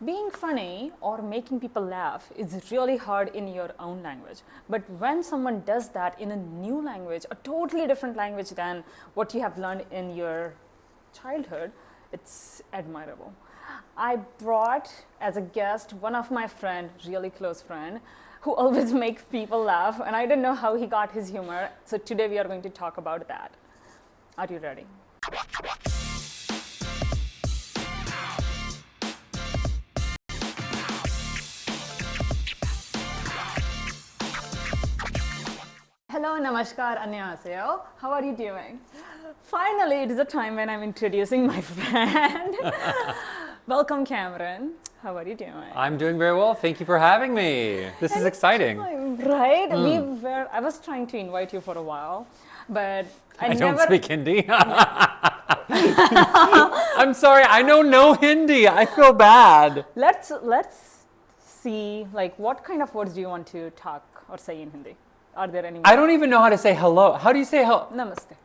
Being funny or making people laugh is really hard in your own language. But when someone does that in a new language, a totally different language than what you have learned in your childhood, it's admirable. I brought as a guest one of my friend, really close friend, who always makes people laugh, and I didn't know how he got his humor. So today we are going to talk about that. Are you ready? Hello, namaskar, annyeonghaseyo. How are you doing? Finally, it is a time when I'm introducing my friend. Welcome, Cameron. How are you doing? I'm doing very well. Thank you for having me. This is exciting. Right? I was trying to invite you for a while, but I don't speak Hindi. I'm sorry, I know no Hindi. I feel bad. Let's see, like, what kind of words do you want to talk or say in Hindi? Are there any? I don't even know how to say hello. How do you say hello? Namaste.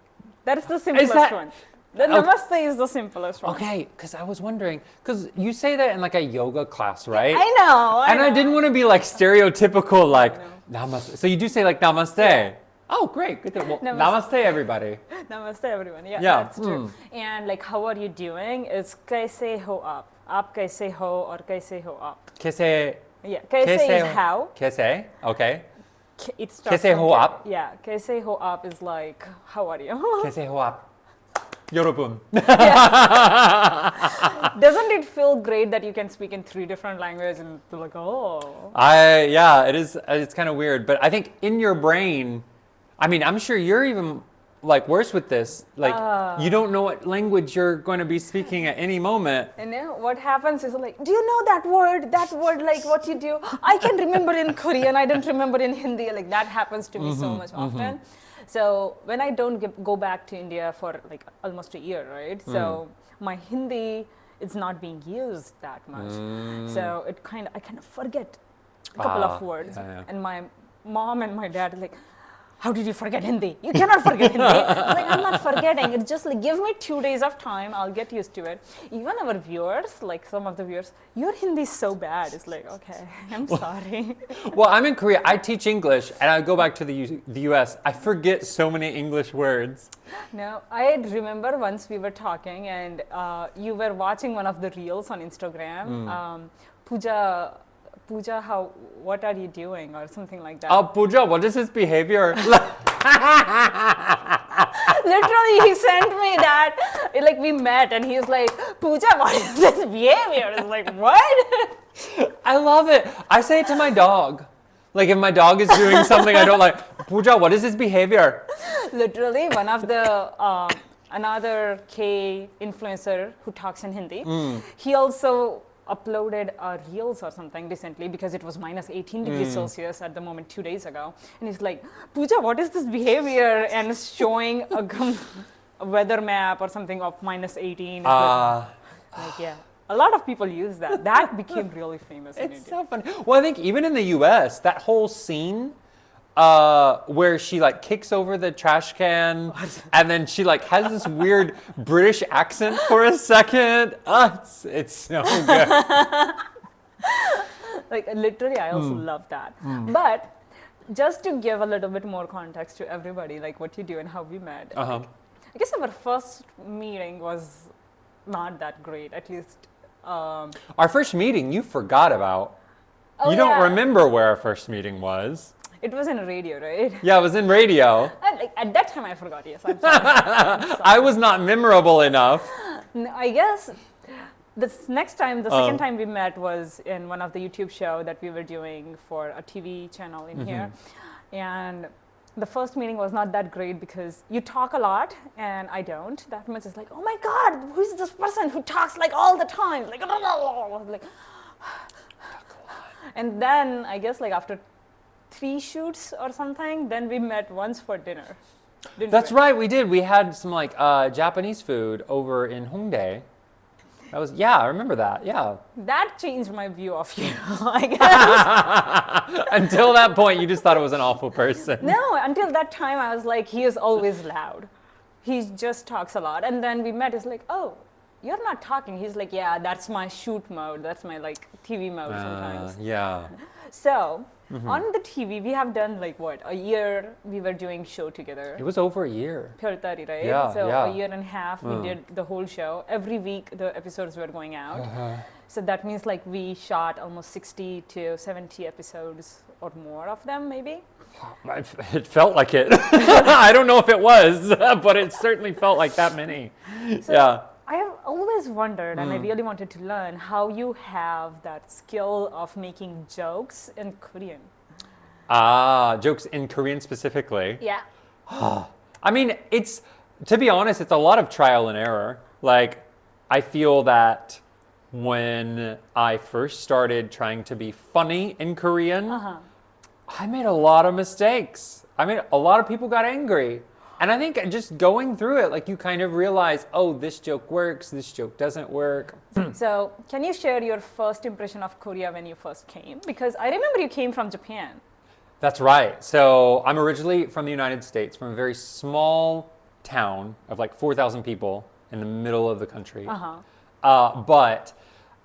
That is the simplest one. The namaste is the simplest one. Okay, because I was wondering, because you say that in like a yoga class, right? I know. I didn't want to be like stereotypical, like namaste. So you do say like namaste. Yeah. Oh, great. Good. Well, namaste, everybody. Namaste, everyone. Yeah, that's true. And like, how are you doing? Is kaise ho aap kaise ho or kaise ho aap. Kaise. Yeah, kaise is how. Kaise. Okay. It starts kaise ho aap. Yeah, kaise ho aap is like, how are you? Kaise ho aap. Yorobun. Doesn't it feel great that you can speak in 3 different languages and be like, oh? Yeah, it is. It's kind of weird, but I think in your brain, I mean, I'm sure you're even like worse with this. Like, you don't know what language you're going to be speaking at any moment. And then what happens is like, do you know that word, like what you do? I can remember in Korean, I don't remember in Hindi. Like, that happens to me so much often. So when I don't go back to India for like almost a year, right? So my Hindi is not being used that much. So I kind of forget a couple of words. Yeah. And my mom and my dad are like, how did you forget Hindi? You cannot forget Hindi. Like, I'm not forgetting. It's just like, give me 2 days of time. I'll get used to it. Even our viewers, like some of the viewers, your Hindi is so bad. It's like, okay, I'm sorry. Well, I'm in Korea. I teach English, and I go back to the US. I forget so many English words. No, I remember once we were talking, and you were watching one of the reels on Instagram. Pooja, what are you doing, or something like that? Oh, Pooja, what is his behavior? Literally, he sent me that. Like, we met, and he's like, Pooja, what is this behavior? It's like, what? I love it. I say it to my dog. Like, if my dog is doing something I don't like, Pooja, what is his behavior? Literally, one of the another K influencer who talks in Hindi, he also uploaded reels or something recently because it was minus 18 degrees Celsius at the moment 2 days ago. And he's like, Pooja, what is this behavior? And showing a weather map or something of minus 18. Yeah. A lot of people use that. That became really famous in India. It's so funny. Well, I think even in the US, that whole scene where she like kicks over the trash can and then she like has this weird British accent for a second. It's so good. Like, literally, I also love that. But just to give a little bit more context to everybody, like what you do and how we met. Like, I guess our first meeting was not that great, at least. Our first meeting you forgot about. Oh, you don't remember where our first meeting was. It was in radio, right? Yeah, it was in radio. Like, at that time, I forgot. Yes, I'm sorry. I was not memorable enough. No, I guess the second time we met was in one of the YouTube show that we were doing for a TV channel in here. And the first meeting was not that great because you talk a lot and I don't. That much is like, oh my God, who is this person who talks like all the time? Like, and then I guess like after 3 shoots or something, then we met once for dinner. That's right, we did. We had some like Japanese food over in Hongdae. I remember that. Yeah. That changed my view of you, I guess. Until that point, you just thought it was an awful person. No, until that time, I was like, he is always loud. He just talks a lot. And then we met, it's like, oh, you're not talking. He's like, yeah, that's my shoot mode. That's my like TV mode sometimes. Yeah. So on the TV, we have done like what, a year we were doing show together. It was over a year. Pure 30, right? Yeah, so yeah. a year and a half, we did the whole show. Every week, the episodes were going out. So that means like we shot almost 60 to 70 episodes or more of them, maybe. It felt like it. I don't know if it was, but it certainly felt like that many. So Yeah. I have always wondered, and I really wanted to learn how you have that skill of making jokes in Korean. Jokes in Korean specifically. Yeah. I mean, to be honest, it's a lot of trial and error. Like, I feel that when I first started trying to be funny in Korean, I made a lot of mistakes. I mean, a lot of people got angry. And I think just going through it, like you kind of realize, oh, this joke works, this joke doesn't work. So can you share your first impression of Korea when you first came? Because I remember you came from Japan. That's right. So I'm originally from the United States, from a very small town of like 4,000 people in the middle of the country. But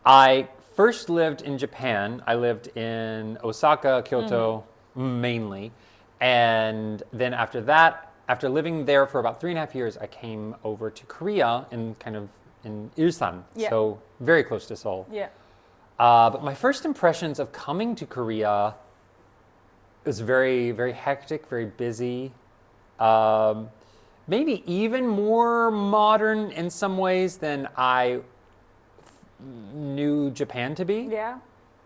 I first lived in Japan. I lived in Osaka, Kyoto, mainly. And then after that, after living there for about 3.5 years, I came over to Korea in Ilsan, so very close to Seoul. Yeah. But my first impressions of coming to Korea was very, very hectic, very busy. Maybe even more modern in some ways than I knew Japan to be. Yeah.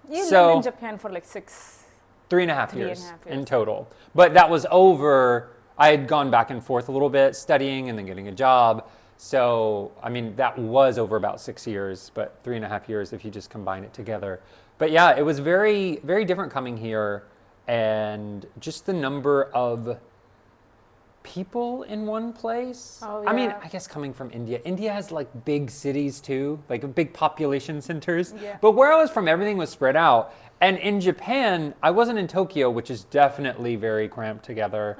You So- lived in Japan for like 3.5 3.5 years years. in total. But that was over. I had gone back and forth a little bit, studying and then getting a job. So, I mean, that was over about 6 years, but 3.5 years if you just combine it together. But yeah, it was very, very different coming here. And just the number of people in one place. Oh, I mean, yeah. I guess coming from India, India has like big cities too, like big population centers. Yeah. But where I was from, everything was spread out. And in Japan, I wasn't in Tokyo, which is definitely very cramped together.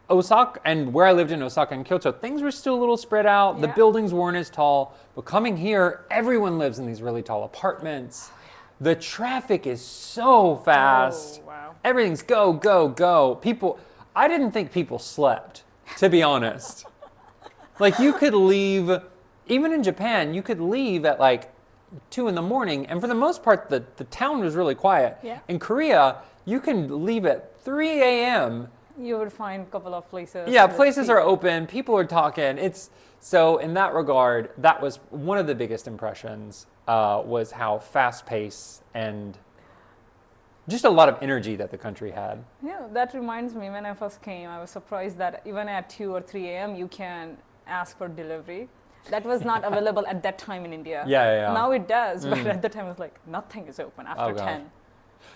Osaka, and where I lived in Osaka and Kyoto, things were still a little spread out. The Yeah. buildings weren't as tall. But coming here, everyone lives in these really tall apartments. The traffic is so fast. Oh, wow. Everything's go, go, go. I didn't think people slept, to be honest. Like you could leave, even in Japan, you could leave at like 2 a.m. and for the most part, the town was really quiet. Yeah. In Korea, you can leave at 3 a.m. You would find a couple of places. Yeah, with places people. are open, people are talking. So in that regard, that was one of the biggest impressions, was how fast-paced and just a lot of energy that the country had. Yeah, that reminds me, when I first came, I was surprised that even at 2 or 3 a.m. you can ask for delivery. That was not available at that time in India. Yeah. Now it does, but at the time it was like, nothing is open after Oh, gosh. 10.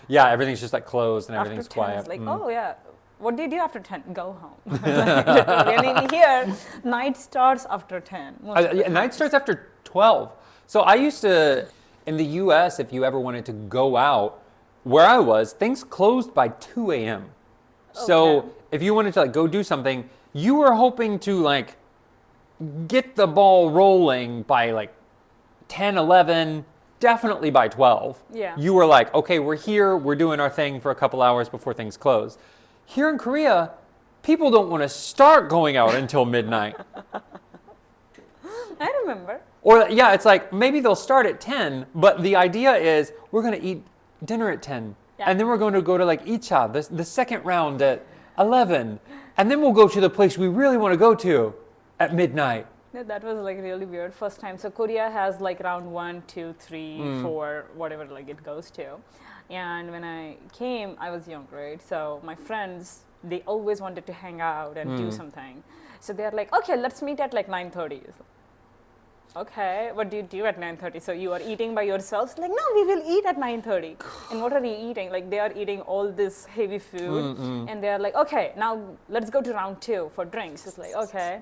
Yeah, everything's just like closed and After everything's 10, quiet. it's like, oh yeah, what do you do after 10? Go home. And in here, night starts after 10. most of the Yeah, time. night starts after 12. So I used to, in the US, if you ever wanted to go out, where I was, things closed by 2 a.m. So Okay. if you wanted to like go do something, you were hoping to like get the ball rolling by like 10, 11, definitely by 12. Yeah. You were like, okay, we're here, we're doing our thing for a couple hours before things close. Here in Korea, people don't want to start going out until midnight. I remember. Or yeah, it's like maybe they'll start at 10, but the idea is we're going to eat dinner at 10. Yeah. And then we're going to go to like Icha, the second round at 11. And then we'll go to the place we really want to go to at midnight. No, that was like really weird first time. So Korea has like round 1, 2, 3, 4, whatever like it goes to. And when I came, I was young, right? So my friends, they always wanted to hang out and do something. So they're like, okay, let's meet at like 9:30. Okay, what do you do at 9:30? So you are eating by yourselves? Like, no, we will eat at 9:30. And what are we eating? Like, they are eating all this heavy food. And they are like, okay, now let's go to round 2 for drinks. It's like, okay.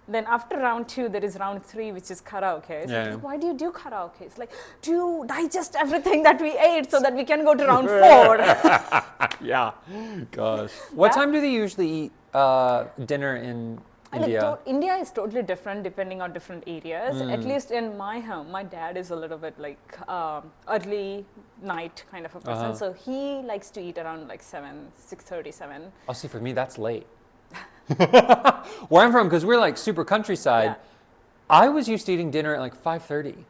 Then after round 2, there is round 3, which is karaoke. So Yeah. like, why do you do karaoke? It's like, to digest everything that we ate so that we can go to round 4. Yeah. Gosh. What That- time do they usually eat dinner in India? India is totally different depending on different areas. At least in my home, my dad is a little bit like early night kind of a person. So he likes to eat around like 6:30, 7. Oh, see, for me, that's late. Where I'm from, because we're like super countryside, Yeah. I was used to eating dinner at like 5:30,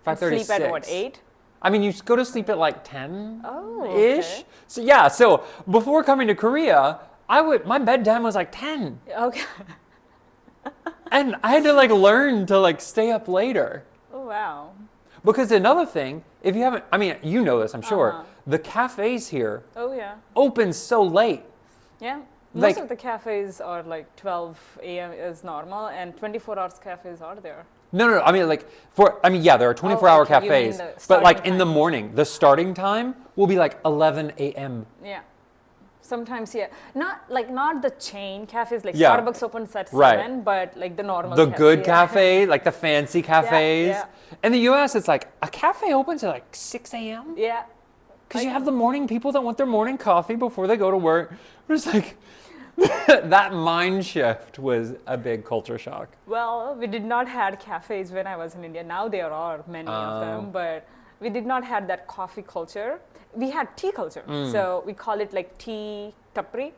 5:36. Sleep at what, 8? I mean, you go to sleep at like 10-ish. Oh, okay. So yeah, so before coming to Korea, my bedtime was like 10. Okay. And I had to like learn to like stay up later. Oh, wow. Because another thing, if you haven't, I mean, you know this, I'm sure, the cafes here Oh, yeah. open so late. Yeah. Like- Most of the cafes are like 12 a.m. is normal, and 24 hours cafes are there. No, I mean, like, yeah, there are 24-hour okay, you mean cafes, the but like starting in the time. morning, the starting time will be like 11 a.m. Yeah. Sometimes, yeah. Not the chain cafes, like Yeah. Starbucks opens at 7, Right. but like the normal The cafe, good yeah. cafe, like the fancy cafes. yeah. In the U.S., it's like a cafe opens at like 6 a.m. Yeah. Because you have the morning people that want their morning coffee before they go to work. It's like, that mind shift was a big culture shock. Well, we did not had cafes when I was in India. Now there are many of them, but we did not had that coffee culture. We had tea culture. So we call it like tea tapri,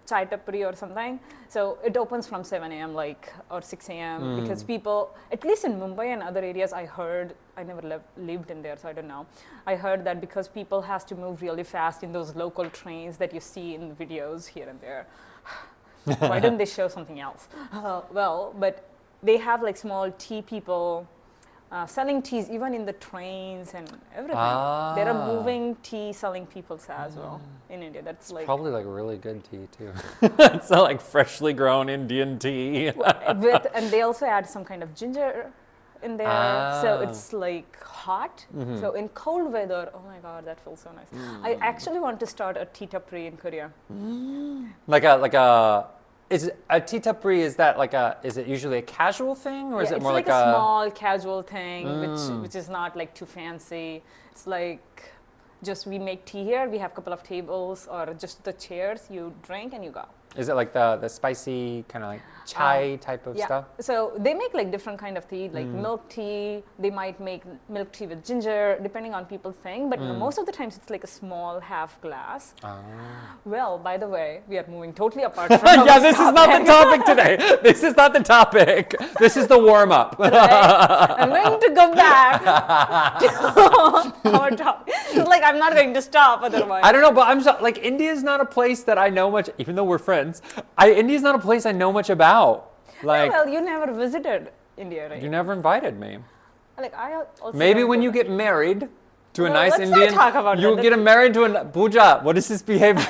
chai tapri or something. So it opens from 7 a.m. or 6 a.m. because people, at least in Mumbai and other areas, I heard, I never lived in there, so I don't know. I heard that because people has to move really fast in those local trains that you see in the videos here and there. Why didn't they show something else? Well, but they have like small tea people selling teas even in the trains and everything. There are moving tea selling people as well in India. That's like Probably like really good tea too. It's not like freshly grown Indian tea. and they also add some kind of ginger in there, so it's like hot. So in cold weather, oh my god, that feels so nice. I actually want to start a tea tapri in Korea. Is a tea tapri, is it usually a casual thing, or is Yeah, it more it's like a small casual thing, which is not like too fancy. It's like just we make tea here. We have a couple of tables or just the chairs. You drink and you go. Is it like the spicy kind of like chai type of stuff? So they make like different kind of tea, like milk tea. They might make milk tea with ginger, depending on people's thing. But most of the times it's like a small half glass. Well, by the way, we are moving totally apart from Yeah, this is not the topic today. This is not the topic. This is the warm up. Right? I'm going to go back to our topic. It's like I'm not going to stop otherwise. I don't know, but like India is not a place that I know much, even though we're friends. India is not a place I know much about. Like, Well, you never visited India, right? you never invited me. Like I also Maybe don't when go you get married to a Well, nice let's not Indian, talk about you'll that. get married to a Pooja. What is this behavior?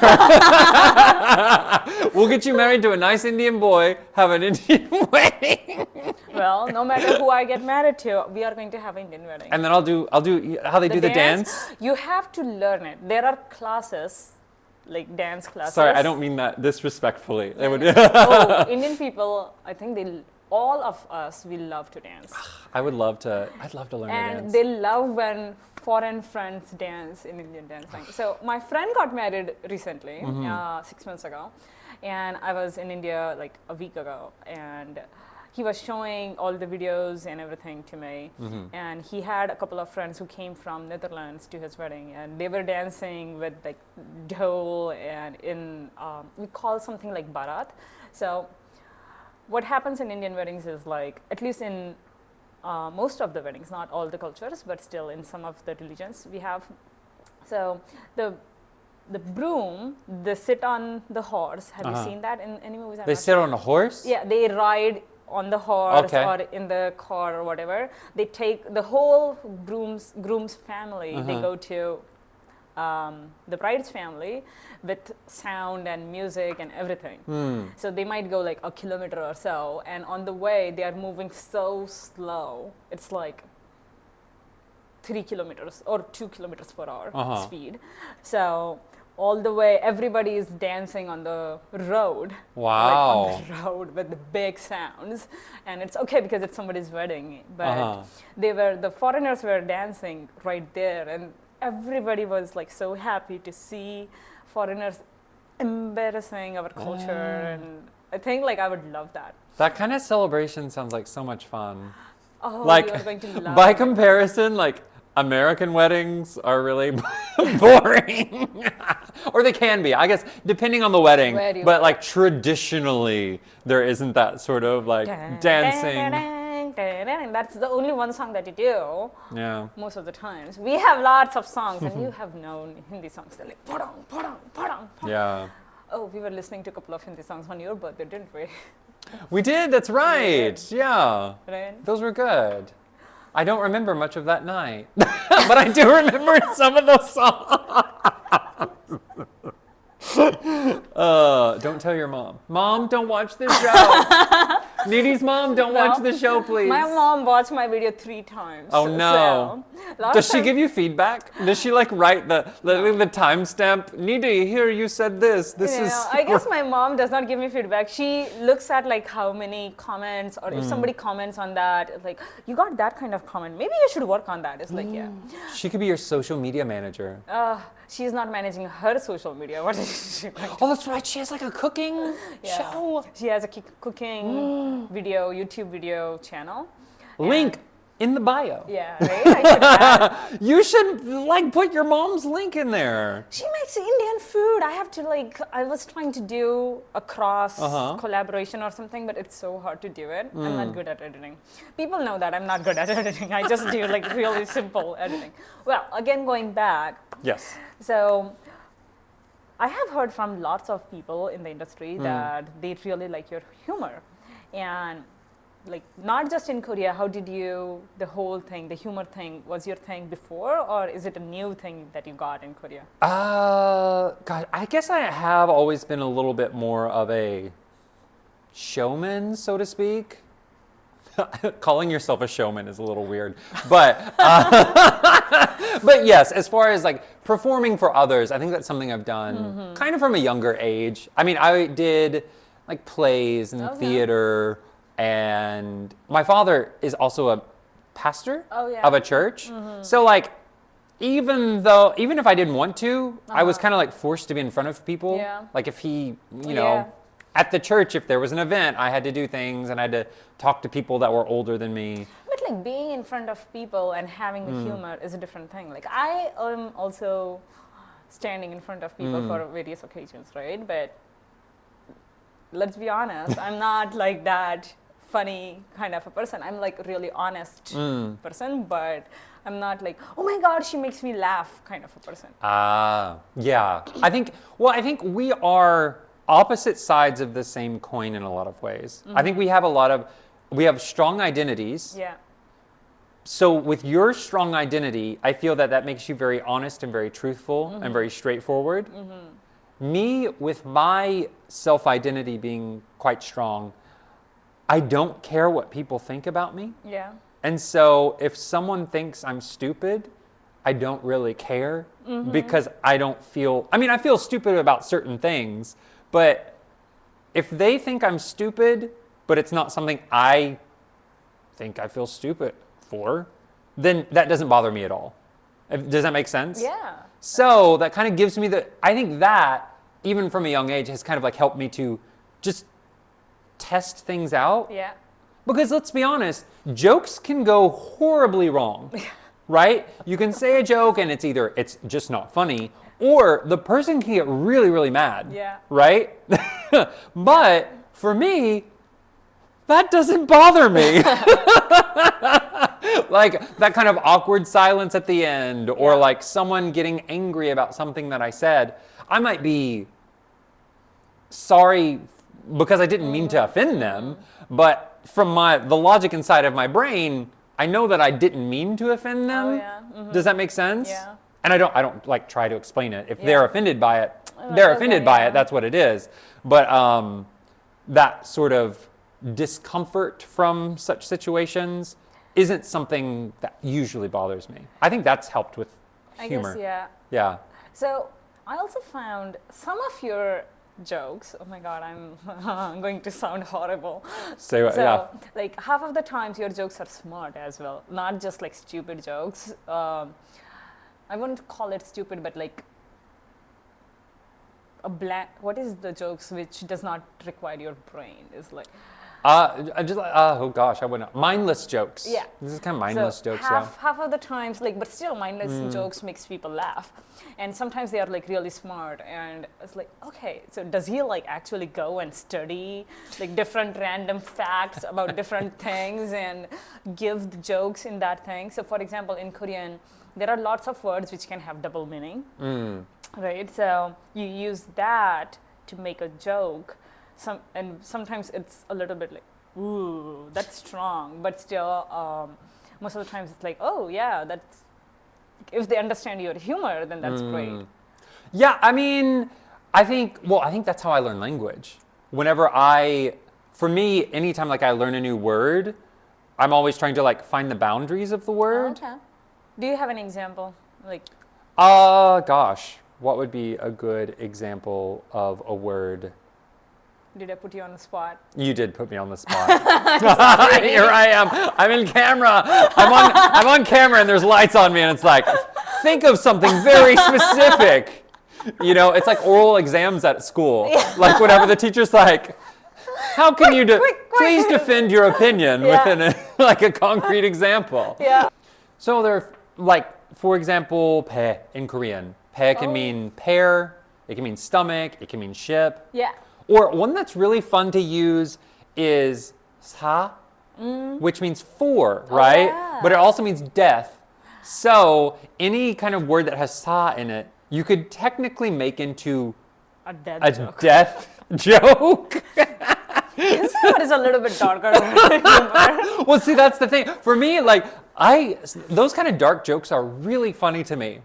We'll get you married to a nice Indian boy, have an Indian wedding, Well, no matter who I get married to, we are going to have Indian wedding. and then I'll do how they do the dance. You have to learn it. There are classes, like dance classes. Sorry, I don't mean that disrespectfully. They would. Oh, Indian people, I think all of us, we love to dance. I'd love to learn to And dance. they love when foreign friends dance in Indian dancing. So my friend got married recently, 6 months ago, and I was in India like a week ago, and he was showing all the videos and everything to me. And he had a couple of friends who came from Netherlands to his wedding, and they were dancing with like dhol and we call something like barat. So what happens in Indian weddings is like, at least in most of the weddings, not all the cultures, but still in some of the religions we have. So the broom, they sit on the horse. Have you seen that in any movies? They sit on a horse? Yeah, they ride on the horse or in the car or whatever. They take the whole groom's family. They go to the bride's family with sound and music and everything. So they might go like a kilometer or so, and on the way they are moving so slow. It's like 3 kilometers or 2 kilometers per hour speed. So all the way, everybody is dancing on the road. Wow. Like on the road with the big sounds. And it's okay because it's somebody's wedding. But the foreigners were dancing right there. And everybody was like so happy to see foreigners embarrassing our culture and I think like I would love that. That kind of celebration sounds like so much fun. Oh, Like, you're going to love by it. comparison, like American weddings are really boring. Or they can be, I guess, depending on the wedding. Where you But are. like traditionally, there isn't that sort of like dancing. That's the only one song that you do Yeah. most of the times. We have lots of songs, and you have known Hindi songs. They're like, padang, padang, padang, padang. Yeah. Oh, we were listening to a couple of Hindi songs on your birthday, didn't we? We did, that's right. Yeah. Right? Those were good. I don't remember much of that night, but I do remember some of those songs. Don't tell your mom. Mom, don't watch this show. Nidhi's mom, don't No. watch the show, please. My mom watched my video 3 times. Oh, no. So, last Does she time- give you feedback? Does she like write the timestamp? Nidhi, here you said this. This You is. know, I guess my mom does not give me feedback. She looks at like how many comments, or if somebody comments on that, it's like, you got that kind of comment. Maybe you should work on that. It's like, yeah. She could be your social media manager. She's not managing her social media. What is she going to Oh, that's right. She has like a cooking Yeah. show. She has a cooking video, YouTube video channel. Link in the bio. Yeah, right? I should add. You should like put your mom's link in there. She makes Indian food. I have to like, I was trying to do a cross collaboration or something, but it's so hard to do it. I'm not good at editing. People know that I'm not good at editing. I just do like really simple editing. Well, again, going back. Yes. So I have heard from lots of people in the industry that they really like your humor. And like, not just in Korea, how did you, the whole thing, the humor thing, was your thing before, or is it a new thing that you got in Korea? God, I guess I have always been a little bit more of a showman, so to speak. Calling yourself a showman is a little weird, but but yes, as far as like performing for others, I think that's something I've done kind of from a younger age. I mean, I did like plays and theater, and my father is also a pastor of a church. So like, even if I didn't want to, I was kind of like forced to be in front of people. Yeah. Like if he, you know, at the church, if there was an event, I had to do things and I had to talk to people that were older than me. But like being in front of people and having the humor is a different thing. Like I am also standing in front of people for various occasions, right? But let's be honest, I'm not like that funny kind of a person. I'm like a really honest person, but I'm not like, oh my God, she makes me laugh kind of a person. Yeah. I think we are opposite sides of the same coin in a lot of ways. I think we have strong identities. Yeah. So with your strong identity, I feel that makes you very honest and very truthful and very straightforward. Me, with my self-identity being quite strong, I don't care what people think about me. Yeah. And so if someone thinks I'm stupid, I don't really care because I feel stupid about certain things, but if they think I'm stupid, but it's not something I think I feel stupid for, then that doesn't bother me at all. Does that make sense? Yeah. So that kind of gives me I think that, even from a young age, has kind of like helped me to just test things out. Yeah. Because let's be honest, jokes can go horribly wrong, right? You can say a joke and it's just not funny, or the person can get really, really mad, right? But for me, that doesn't bother me. Like that kind of awkward silence at the end, or like someone getting angry about something that I said. I might be sorry because I didn't mean to offend them, but from the logic inside of my brain, I know that I didn't mean to offend them. Oh, yeah. Does that make sense? Yeah. And I don't like try to explain it. If they're offended by it, okay, That's what it is. But that sort of discomfort from such situations isn't something that usually bothers me. I think that's helped with humor. I guess, yeah. Yeah. So I also found some of your jokes. Oh my God, I'm going to sound horrible. So like half of the times your jokes are smart as well, not just like stupid jokes. I wouldn't call it stupid, but like a blank. What is the jokes which does not require your brain? Is like oh gosh, I wouldn't. Mindless jokes. Yeah. This is kind of mindless so jokes. half of the times, like, but still mindless jokes makes people laugh, and sometimes they are like really smart, and it's like, okay, so does he like actually go and study like different random facts about different things and give the jokes in that thing? So for example, in Korean, there are lots of words which can have double meaning, right? So you use that to make a joke. And sometimes it's a little bit like, ooh, that's strong, but still, most of the times it's like, oh yeah, that's, if they understand your humor, then that's great. Yeah, I mean, I think that's how I learn language. For me, anytime like I learn a new word, I'm always trying to like find the boundaries of the word. Okay. Do you have an example? Like, gosh, what would be a good example of a word? did I put you on the spot? You did put me on the spot. Here I am. I'm in camera. I'm on camera and there's lights on me and it's like, think of something very specific. You know, it's like oral exams at school. Yeah. Like whenever the teacher's like, how can you please defend your opinion within a concrete example. Yeah. So there, like, for example, 배 in Korean. 배 can mean pear, it can mean stomach, it can mean ship. Yeah. Or one that's really fun to use is 사, which means four, right? Yeah. But it also means death. So any kind of word that has 사 in it, you could technically make into A death a joke. death joke. This one is a little bit darker. Humor. Well, see, that's the thing. For me, like, those kind of dark jokes are really funny to me.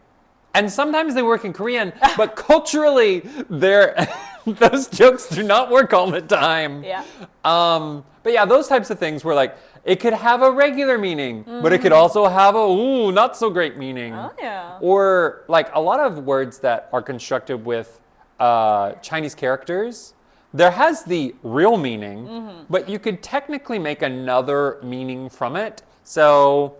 And sometimes they work in Korean, but culturally, those jokes do not work all the time. Yeah. But yeah, those types of things where like, it could have a regular meaning, but it could also have a, not so great meaning. Oh, yeah. Or like a lot of words that are constructed with Chinese characters, there has the real meaning, but you could technically make another meaning from it. So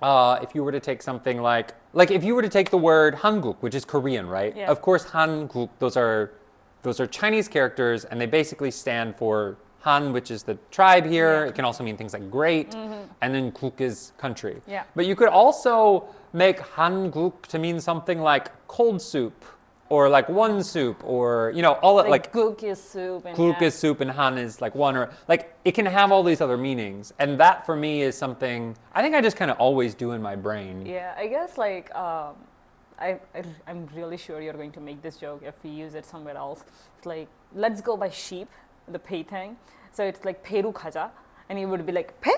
if you were to take something like if you were to take the word 한국, which is Korean, right? Yeah. Of course, 한국, those are Chinese characters, and they basically stand for Han, which is the tribe here. Yeah. It can also mean things like great, and then Guk is country. Yeah. But you could also make 한국 to mean something like cold soup, or like one soup, or all like Guk is soup. And Guk is soup and Han is like one, or like it can have all these other meanings. And that for me is something I think I just kind of always do in my brain. Yeah, I guess like I'm really sure you're going to make this joke if we use it somewhere else. It's like, let's go by sheep, the pay thing. So it's like peru 가자, and you would be like pe.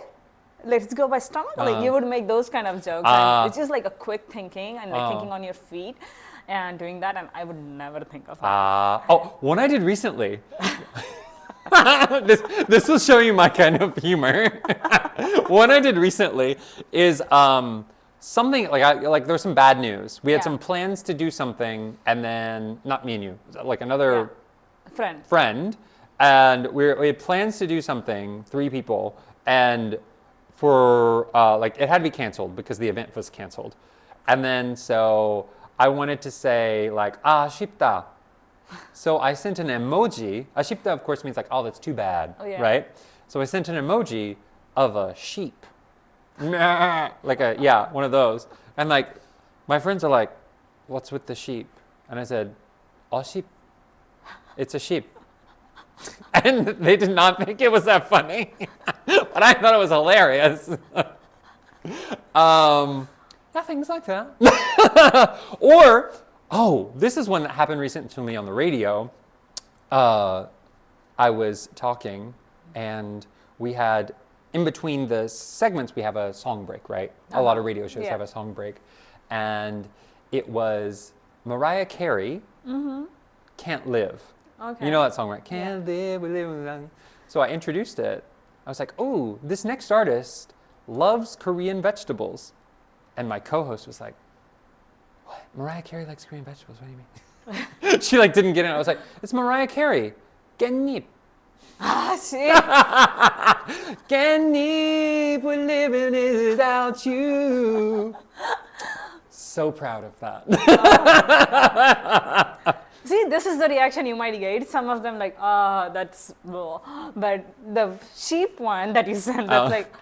Let's go by stomach. Like you would make those kind of jokes. And it's just like a quick thinking and like thinking on your feet and doing that. And I would never think of that. One I did recently. this will show you my kind of humor. One I did recently is something like there was some bad news. We had some plans to do something, and then not me and you, like another friend, and we had plans to do something, 3 people, and for like it had to be canceled because the event was canceled, and then so I wanted to say like 아쉽다. So I sent an emoji. 아쉽다, of course, means like, oh, that's too bad, right? So I sent an emoji of a sheep. Like one of those. And like, my friends are like, what's with the sheep? And I said, sheep. It's a sheep. And they did not think it was that funny. But I thought it was hilarious. Things like that. Or, this is one that happened recently on the radio. I was talking and we had, in between the segments, we have a song break, right? A lot of radio shows have a song break. And it was Mariah Carey, Can't Live. Okay. You know that song, right? Can't live, we live. So I introduced it. I was like, this next artist loves Korean vegetables. And my co-host was like, what? Mariah Carey likes Korean vegetables? What do you mean? She like didn't get it. I was like, it's Mariah Carey. 깻잎. See? 깻잎, we're living without you. So proud of that. See, this is the reaction you might get. Some of them like, ah, that's bull. But the sheep one that you sent, that's like,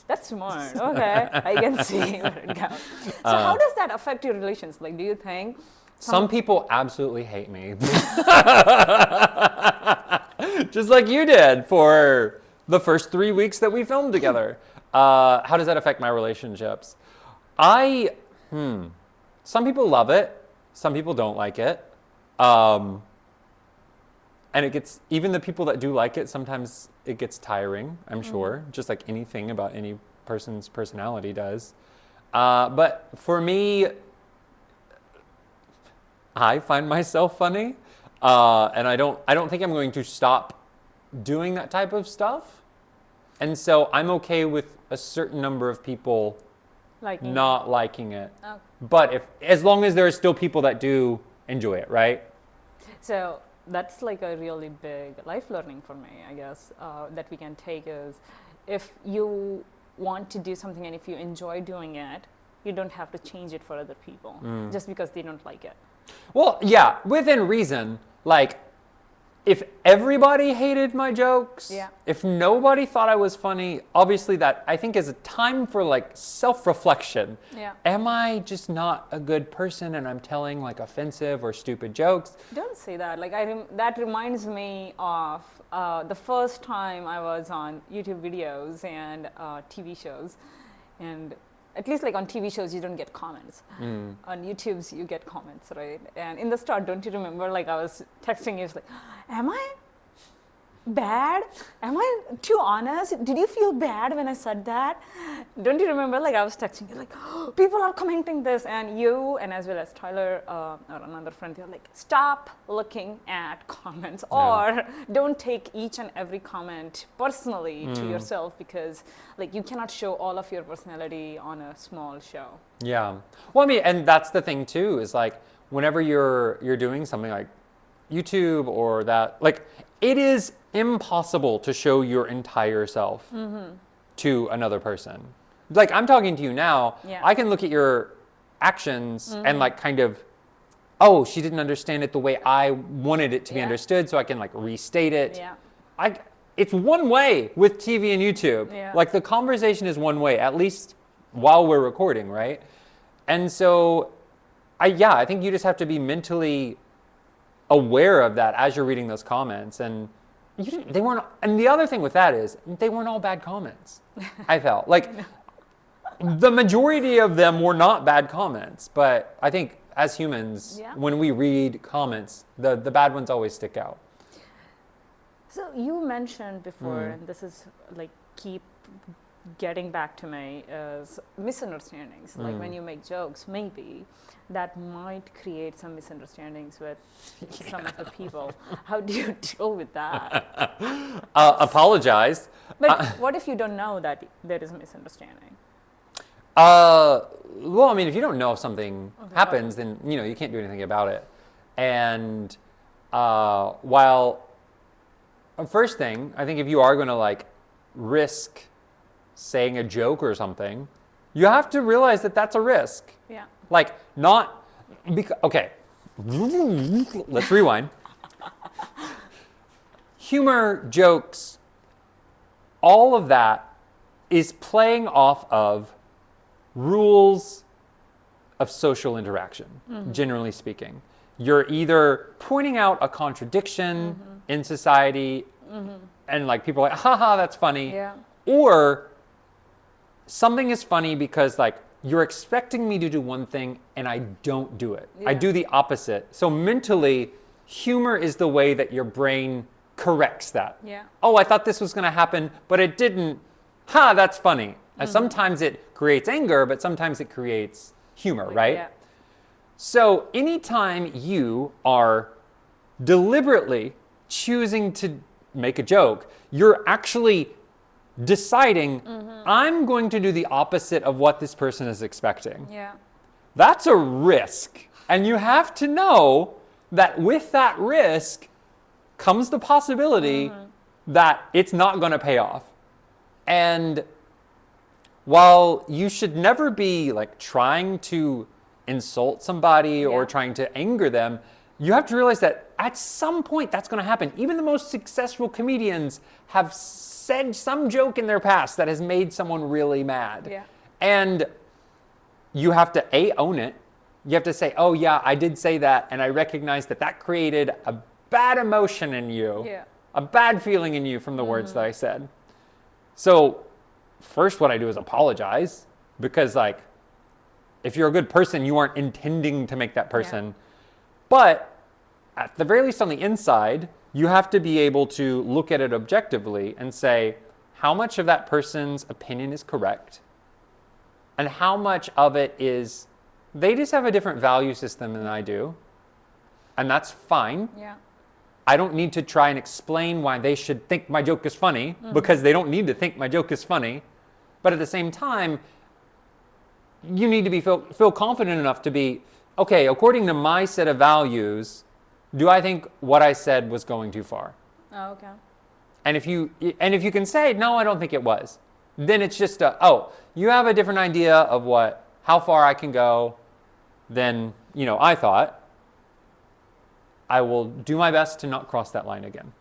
that's smart. Okay, I can see where it goes. So how does that affect your relations? Like, do you think? Some people absolutely hate me. Just like you did for the first 3 weeks that we filmed together. How does that affect my relationships? Some people love it. Some people don't like it. And it gets, even the people that do like it, sometimes it gets tiring, I'm sure, just like anything about any person's personality does. But for me, I find myself funny, and I don't think I'm going to stop doing that type of stuff. And so I'm okay with a certain number of people not liking it. Oh. But as long as there are still people that do enjoy it, right? So that's like a really big life learning for me, I guess, that we can take is if you want to do something and if you enjoy doing it, you don't have to change it for other people just because they don't like it. Well, yeah, within reason. Like, if everybody hated my jokes, if nobody thought I was funny, obviously that I think is a time for like self-reflection. Yeah. Am I just not a good person and I'm telling like offensive or stupid jokes? Don't say that. Like that reminds me of the first time I was on YouTube videos and TV shows, and at least like on TV shows you don't get comments. On YouTube's you get comments, right? And in the start, don't you remember like I was texting you, like, am I bad? Am I too honest? Did you feel bad when I said that? Don't you remember like I was texting you like, oh, people are commenting this, and you and as well as Tyler or another friend, they're like, stop looking at comments or don't take each and every comment personally to yourself, because like you cannot show all of your personality on a small show. Yeah. Well, I mean, and that's the thing too, is like whenever you're doing something like YouTube or that, like it is impossible to show your entire self to another person. Like I'm talking to you now, I can look at your actions and like kind of, oh, she didn't understand it the way I wanted it to be understood, so I can like restate it. Yeah. It's one way with TV and YouTube. Like the conversation is one way, at least while we're recording, right? And so I think you just have to be mentally aware of that as you're reading those comments. And they weren't, and the other thing with that is they weren't all bad comments. I felt like the majority of them were not bad comments, but I think as humans, when we read comments, the bad ones always stick out. So you mentioned before, and this is like keep getting back to me, is misunderstandings. Like when you make jokes, maybe that might create some misunderstandings with some of the people. How do you deal with that? Apologize. But what if you don't know that there is a misunderstanding? Well, I mean, if you don't know if something happens, then you can't do anything about it. And while first thing, I think if you are going to like risk saying a joke or something, you have to realize that that's a risk. Yeah. Like not because, okay, let's rewind. Humor, jokes, all of that is playing off of rules of social interaction, generally speaking. You're either pointing out a contradiction in society and like people are like, haha, that's funny. Yeah. Or something is funny because like you're expecting me to do one thing and I don't do it. I do the opposite. So mentally, humor is the way that your brain corrects that. Yeah. Oh, I thought this was going to happen, but it didn't. Ha, that's funny. Sometimes it creates anger, but sometimes it creates humor, right? Yeah. So anytime you are deliberately choosing to make a joke, you're actually deciding, I'm going to do the opposite of what this person is expecting. Yeah. That's a risk. And you have to know that with that risk comes the possibility that it's not going to pay off. And while you should never be like trying to insult somebody or trying to anger them, you have to realize that at some point that's going to happen. Even the most successful comedians have said some joke in their past that has made someone really mad. Yeah. And you have to own it. You have to say, oh yeah, I did say that, and I recognize that that created a bad emotion in you, a bad feeling in you from the words that I said. So first what I do is apologize, because like, if you're a good person, you aren't intending to make that person. Yeah. But at the very least on the inside, you have to be able to look at it objectively and say, how much of that person's opinion is correct? And how much of it is, they just have a different value system than I do. And that's fine. Yeah. I don't need to try and explain why they should think my joke is funny, because they don't need to think my joke is funny. But at the same time, you need to be feel confident enough to be, okay, according to my set of values, do I think what I said was going too far? Oh, okay. And if you can say, no, I don't think it was, then it's just you have a different idea of how far I can go than, I thought. I will do my best to not cross that line again.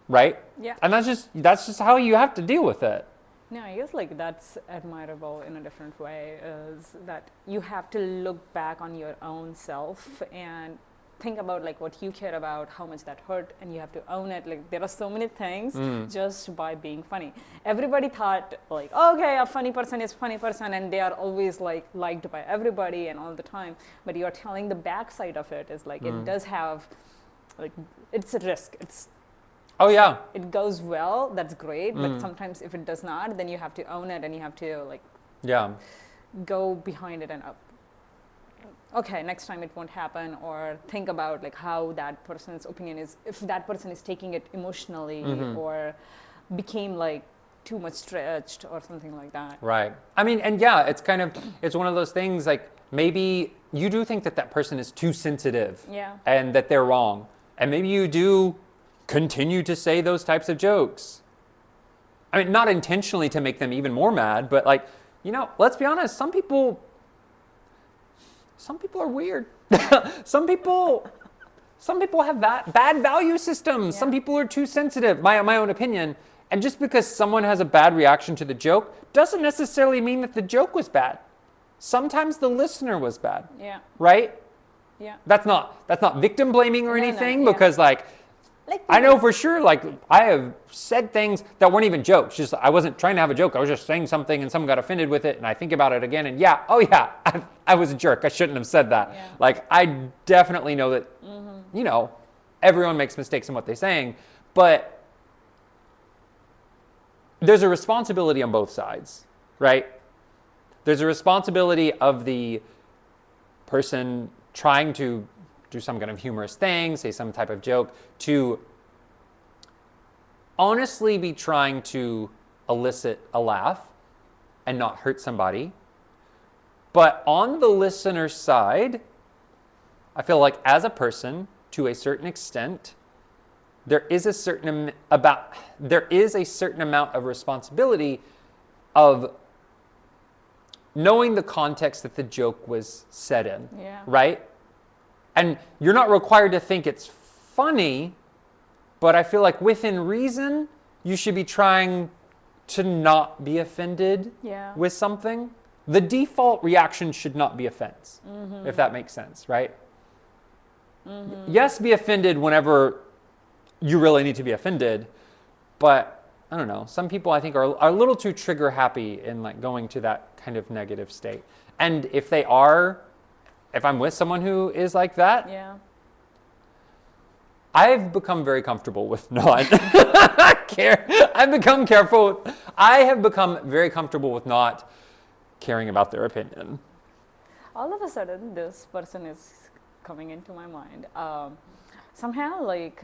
Right? Yeah. And that's just how you have to deal with it. No, I guess like that's admirable in a different way, is that you have to look back on your own self and think about like what you care about, how much that hurt, and you have to own it. Like there are so many things just by being funny. Everybody thought like, okay, a funny person is funny person, and they are always like liked by everybody and all the time. But you're telling the backside of it is like it does have, like it's a risk. Oh yeah. It goes well, that's great, but sometimes if it does not, then you have to own it and you have to like go behind it and up. Okay, next time it won't happen, or think about like how that person's opinion is, if that person is taking it emotionally or became like too much stretched or something like that. Right. I mean, and yeah, it's one of those things like maybe you do think that person is too sensitive and that they're wrong. And maybe you do continue to say those types of jokes. I mean, not intentionally to make them even more mad, but like, let's be honest, some people are weird. some people have bad value systems. Yeah. Some people are too sensitive, my own opinion. And just because someone has a bad reaction to the joke doesn't necessarily mean that the joke was bad. Sometimes the listener was bad. Yeah. Right? Yeah. That's not victim blaming or anything, because like Like I know for sure, like, I have said things that weren't even jokes. Just, I wasn't trying to have a joke. I was just saying something and someone got offended with it, and I think about it again, and yeah, oh yeah, I was a jerk. I shouldn't have said that. Yeah. Like, I definitely know that, you know, everyone makes mistakes in what they're saying, but there's a responsibility on both sides, right? There's a responsibility of the person trying to do some kind of humorous thing, say some type of joke, to honestly be trying to elicit a laugh and not hurt somebody. But on the listener's side, I feel like as a person, to a certain extent, there is a certain amount of responsibility of knowing the context that the joke was said in, right? And you're not required to think it's funny, but I feel like within reason, you should be trying to not be offended with something. The default reaction should not be offense, if that makes sense, right? Yes, be offended whenever you really need to be offended, but I don't know. Some people I think are a little too trigger happy in like going to that kind of negative state. And if I'm with someone who is like that, I've become very comfortable with not I have become very comfortable with not caring about their opinion. All of a sudden, this person is coming into my mind. Somehow, like,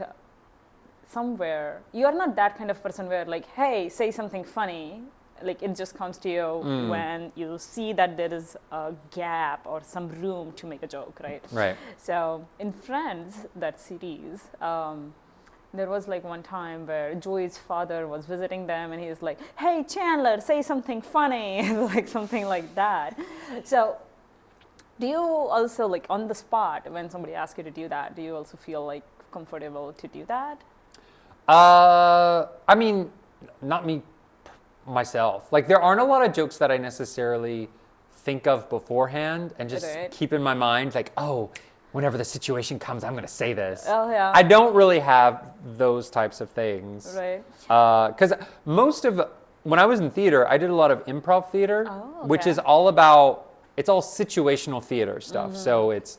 somewhere, you are not that kind of person where, like, hey, say something funny. Like, it just comes to you when you see that there is a gap or some room to make a joke, right? Right. So, in Friends, that series, there was like one time where Joey's father was visiting them and he was like, hey, Chandler, say something funny, like something like that. So, Do you also, like, on the spot, when somebody asks you to do that, do you also feel like comfortable to do that? I mean, not me myself. Like, there aren't a lot of jokes that I necessarily think of beforehand and just Right. keep in my mind, like, oh, whenever the situation comes, I'm going to say this. Oh, yeah. I don't really have those types of things. Right. Because when I was in theater, I did a lot of improv theater, Oh, which okay. is all about, it's all situational theater stuff. Mm-hmm. So it's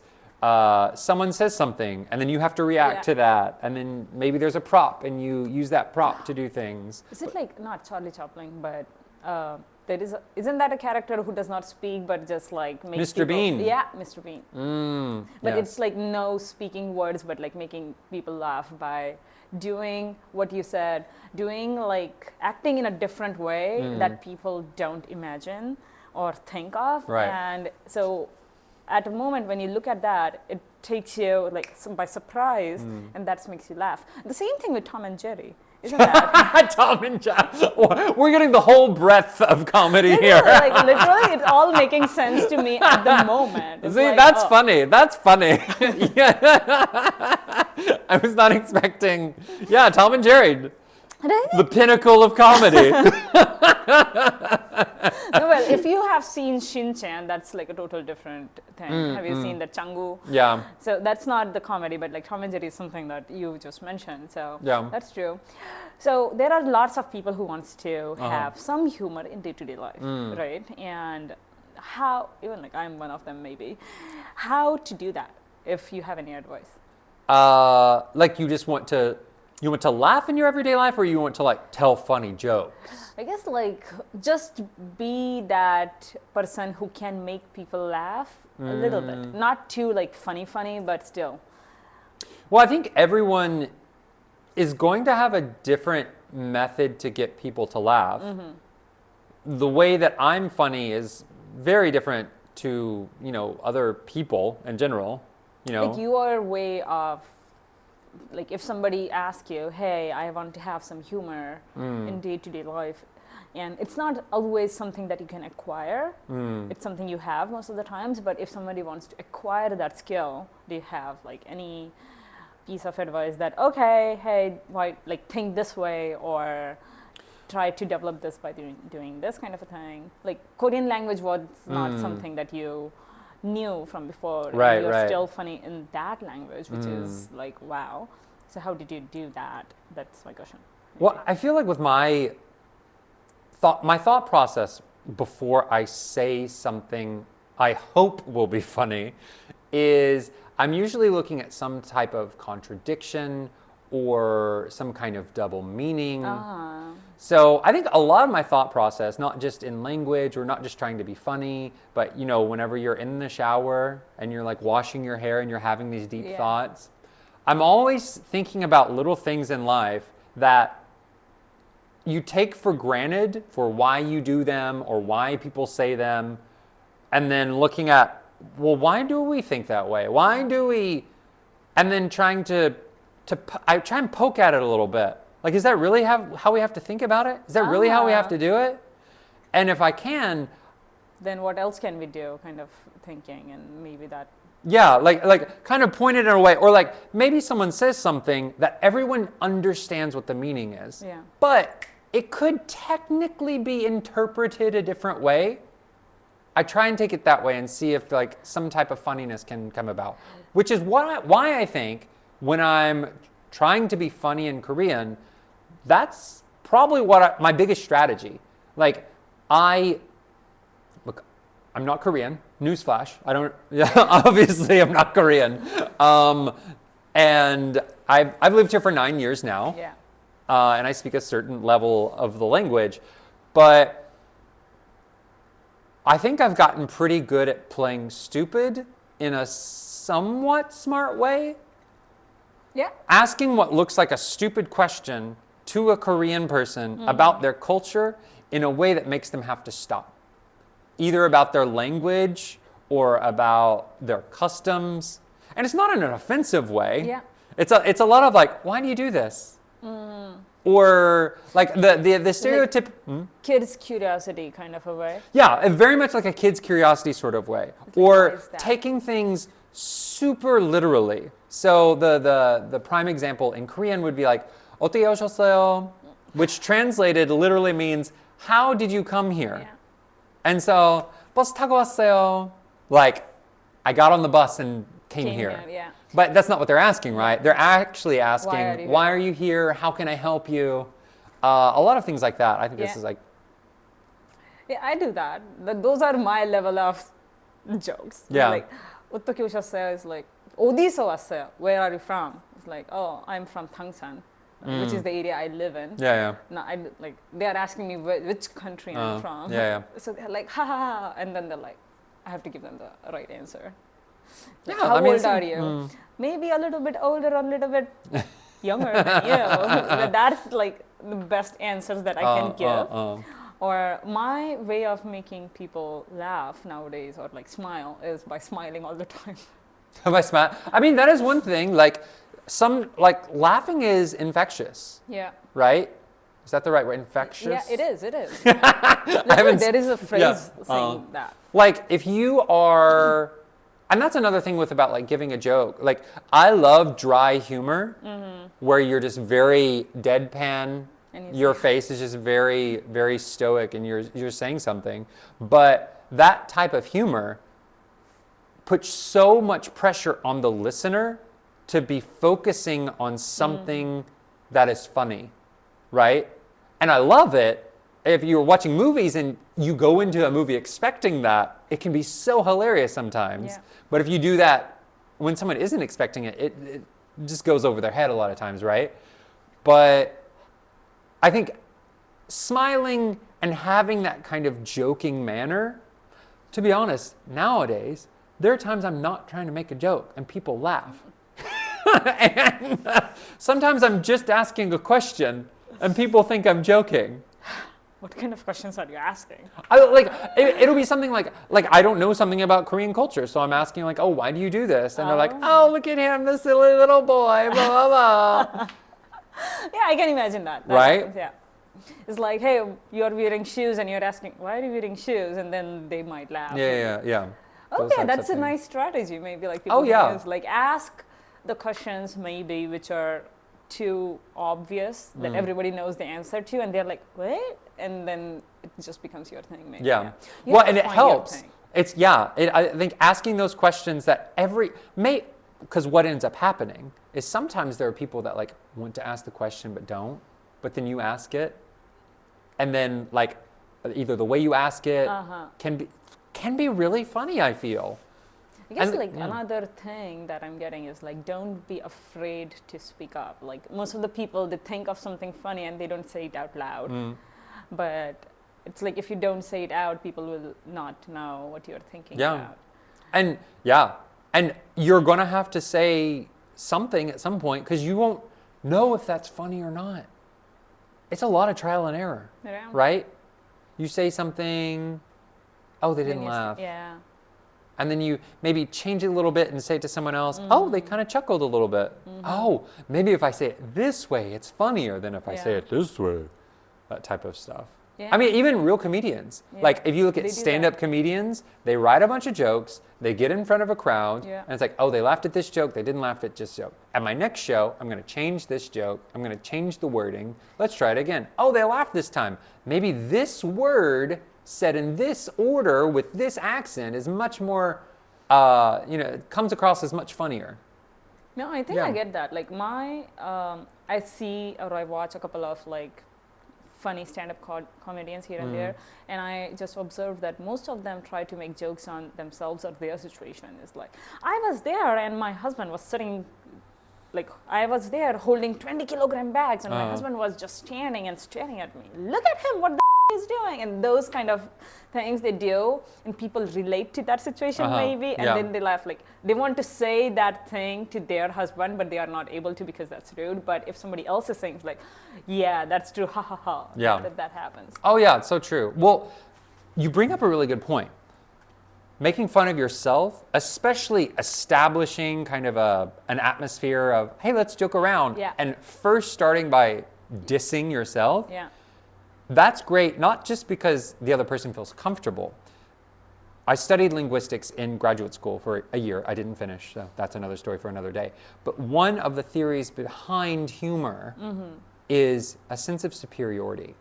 someone says something and then you have to react Yeah. to that. And then maybe there's a prop and you use that prop to do things. Is it like, not Charlie Chaplin, but isn't that a character who does not speak but just like makes Mr. Bean. Yeah, Mr. Bean. But Yes. it's like no speaking words, but like making people laugh by doing what you said, doing like acting in a different way that people don't imagine or think of. Right. And so at a moment when you look at that, it takes you like by surprise, and that makes you laugh. The same thing with Tom and Jerry, isn't that? Tom and Jack. We're getting the whole breadth of comedy here. Like literally, it's all making sense to me at the moment. It's See, like, that's oh, funny. That's funny. Yeah. I was not expecting. Yeah, Tom and Jerry, Right? the pinnacle of comedy. No, well, if you have seen Shin-chan, that's like a total different thing. Have you seen the Changu? Yeah. So that's not the comedy, but like Tom and Jerry is something that you just mentioned. So Yeah. that's true. So there are lots of people who wants to have some humor in day-to-day life, right? And how, even like I'm one of them maybe, how to do that if you have any advice? Like you just want to laugh in your everyday life, or you want to like tell funny jokes? I guess like just be that person who can make people laugh a little bit. Not too like funny, but still. Well, I think everyone is going to have a different method to get people to laugh. The way that I'm funny is very different to, other people in general, Like your way of, like if somebody asks you, hey, I want to have some humor in day-to-day life, and it's not always something that you can acquire, it's something you have most of the times, but if somebody wants to acquire that skill, do you have like any piece of advice that, okay, hey, why, like think this way, or try to develop this by doing this kind of a thing? Like Korean language was not something that you knew from before. Right, and you're right. still funny in that language, which is like, wow. So how did you do that? That's my question. Well, I feel like with my thought process before I say something I hope will be funny is I'm usually looking at some type of contradiction or some kind of double meaning. So I think a lot of my thought process, not just in language or not just trying to be funny, but whenever you're in the shower and you're like washing your hair and you're having these deep Yeah. thoughts, I'm always thinking about little things in life that you take for granted for why you do them or why people say them, and then looking at, well, why do we think that way? Why do we? And then trying I try and poke at it a little bit. Like, is that really how we have to think about it? Is that really how we have to do it? And if I can, Then what else can we do? Kind of thinking, and maybe that. yeah, like kind of point it in a way, or like maybe someone says something that everyone understands what the meaning is. Yeah. But it could technically be interpreted a different way. I try and take it that way and see if like some type of funniness can come about, which is why I think when I'm trying to be funny in Korean, that's probably my biggest strategy. Like I'm not Korean. Newsflash. Obviously I'm not Korean. And I've lived here for 9 years now. Yeah. And I speak a certain level of the language, but I think I've gotten pretty good at playing stupid in a somewhat smart way. Yeah. Asking what looks like a stupid question to a Korean person about their culture in a way that makes them have to stop. Either about their language or about their customs. And it's not in an offensive way. Yeah. It's a lot of like, why do you do this? Or like the stereotype. Kids' curiosity kind of a way. Yeah, very much like a kid's curiosity sort of way. Like, Or why is that? taking things super literally. So the prime example in Korean would be like, 어떻게 오셨어요? Which translated literally means, how did you come here? Yeah. And so, 버스 타고 왔어요. Like, I got on the bus and came here. Yeah. But that's not what they're asking, right? They're actually asking, you why here? are you here? How can I help you? A lot of things like that. I think this Yeah. is like, Yeah, I do that. Those are my level of jokes. Yeah. Like, 어떻게 오셨어요? Is like, 어디서 왔어요? Where are you from? It's like, oh, I'm from Tangsan, which is the area I live in. yeah. No, like they are asking me which country I'm from. Yeah. So they're like, ha ha ha, and then they're like, I have to give them the right answer. Like, Yeah, how I mean, old are you? Maybe a little bit older, a little bit younger than you. That's like the best answers that I can give. Or my way of making people laugh nowadays or like smile is by smiling all the time. Have I smiled? I mean, that is one thing. Like, laughing is infectious, Yeah. right? Is that the right word? Infectious? Yeah, it is. haven't Literally, there is a phrase yeah, saying that. Like, if you are, and that's another thing with about like giving a joke. Like, I love dry humor where you're just very deadpan. And you Your face is just very, very stoic, and you're saying something. But that type of humor puts so much pressure on the listener to be focusing on something that is funny, right? And I love it. If you're watching movies and you go into a movie expecting that, it can be so hilarious sometimes. Yeah. But if you do that when someone isn't expecting it, it just goes over their head a lot of times, right? But I think smiling and having that kind of joking manner, to be honest, nowadays, there are times I'm not trying to make a joke and people laugh. And sometimes I'm just asking a question and people think I'm joking. What kind of questions are you asking? It'll be something like I don't know something about Korean culture, so I'm asking like, oh, why do you do this? And they're like, oh, look at him, the silly little boy, blah, blah, blah. Yeah, I can imagine that. That Right? happens, yeah. It's like, hey, you're wearing shoes and you're asking, why are you wearing shoes? And then they might laugh. Yeah. Those Okay, types that's of a things. nice strategy. Maybe like people Oh, yeah. use, like ask the questions maybe which are too obvious that everybody knows the answer to, and they're like, what? And then it just becomes your thing. Maybe. Yeah. You Well, have and to it find your helps. thing. I think asking those questions that because what ends up happening is sometimes there are people that like want to ask the question but don't, but then you ask it, and then like either the way you ask it can be really funny, I feel. I guess And- like yeah. another thing that I'm getting is like, don't be afraid to speak up. Like most of the people, they think of something funny and they don't say it out loud. But it's like if you don't say it out, people will not know what you're thinking about. And you're gonna have to say something at some point because you won't know if that's funny or not. It's a lot of trial and error, Yeah. right? You say something, oh, they Then didn't you laugh. Yeah. And then you maybe change it a little bit and say it to someone else, oh, they kind of chuckled a little bit. Oh, maybe if I say it this way, it's funnier than if I say Yeah. it this way. That type of stuff. Yeah. I mean, even real comedians. Yeah. Like if you look They at do stand-up that. comedians, they write a bunch of jokes, they get in front of a crowd, Yeah. and it's like, oh, they laughed at this joke, they didn't laugh at this joke. At my next show, I'm going to change this joke, I'm going to change the wording. Let's try it again. Oh, they laughed this time. Maybe this word said in this order with this accent is much more, it comes across as much funnier. No, I think Yeah. I get that. Like I see or I watch a couple of like funny stand-up comedians here and there, and I just observed that most of them try to make jokes on themselves or their situation. It's like, I was there and my husband was sitting, like I was there holding 20-kilogram bags and my husband was just standing and staring at me. Look at him, what the he's doing? And those kind of things they do, and people relate to that situation maybe, and then they laugh. Like they want to say that thing to their husband, but they are not able to because that's rude. But if somebody else is saying, it's like, yeah, that's true, ha ha ha. Yeah. That happens. Oh yeah, it's so true. Well, you bring up a really good point. Making fun of yourself, especially establishing kind of an atmosphere of, hey, let's joke around. Yeah. And first starting by dissing yourself. Yeah. That's great, not just because the other person feels comfortable. I studied linguistics in graduate school for a year. I didn't finish, so that's another story for another day. But one of the theories behind humor is a sense of superiority,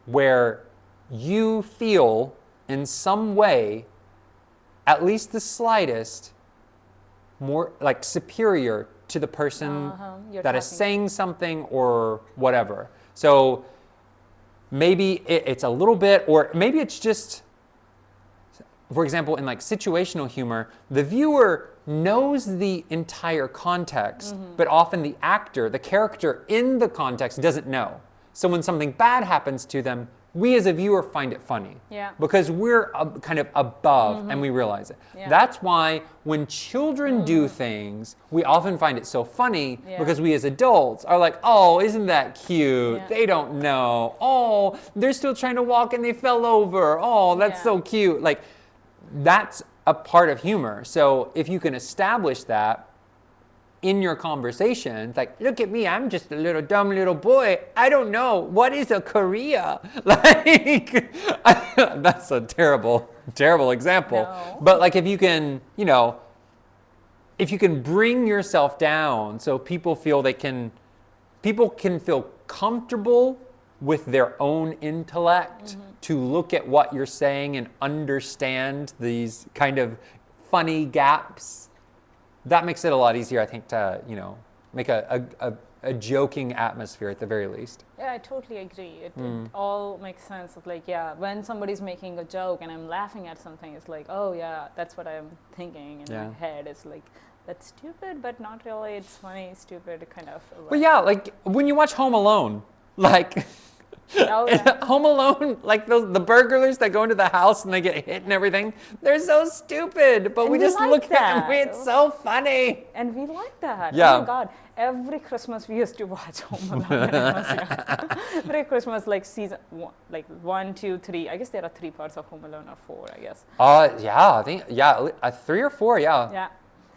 where you feel in some way, at least the slightest, more like superior to the person that is saying something or whatever. So maybe it's a little bit, or maybe it's just, for example, in like situational humor, the viewer knows the entire context, but often the actor, the character in the context doesn't know. So when something bad happens to them, we as a viewer find it funny. Yeah. Because we're kind of above and we realize it. Yeah. That's why when children do things, we often find it so funny because we as adults are like, oh, isn't that cute? Yeah. They don't know. Oh, they're still trying to walk and they fell over. Oh, that's so cute. Like, that's a part of humor. So if you can establish that in your conversation, it's like, look at me, I'm just a little dumb little boy. I don't know. What is a Korea? Like, that's a terrible, terrible example. No. But like if you can, if you can bring yourself down so people can feel comfortable with their own intellect to look at what you're saying and understand these kind of funny gaps, that makes it a lot easier, I think, to, make a joking atmosphere at the very least. Yeah, I totally agree. It all makes sense. It's like, when somebody's making a joke and I'm laughing at something, it's like, oh yeah, that's what I'm thinking in my head. It's like, that's stupid, but not really. It's funny, stupid, kind of. Well, yeah, like when you watch Home Alone, like Home Alone, like the burglars that go into the house and they get hit and everything, they're so stupid, but we just look at them, it's so funny. And we like that. Yeah. Oh my God. Every Christmas we used to watch Home Alone when I was young. Every Christmas, like season 1, 2, 3. I guess there are 3 parts of Home Alone, or 4, I guess. I think 3 or 4, Yeah.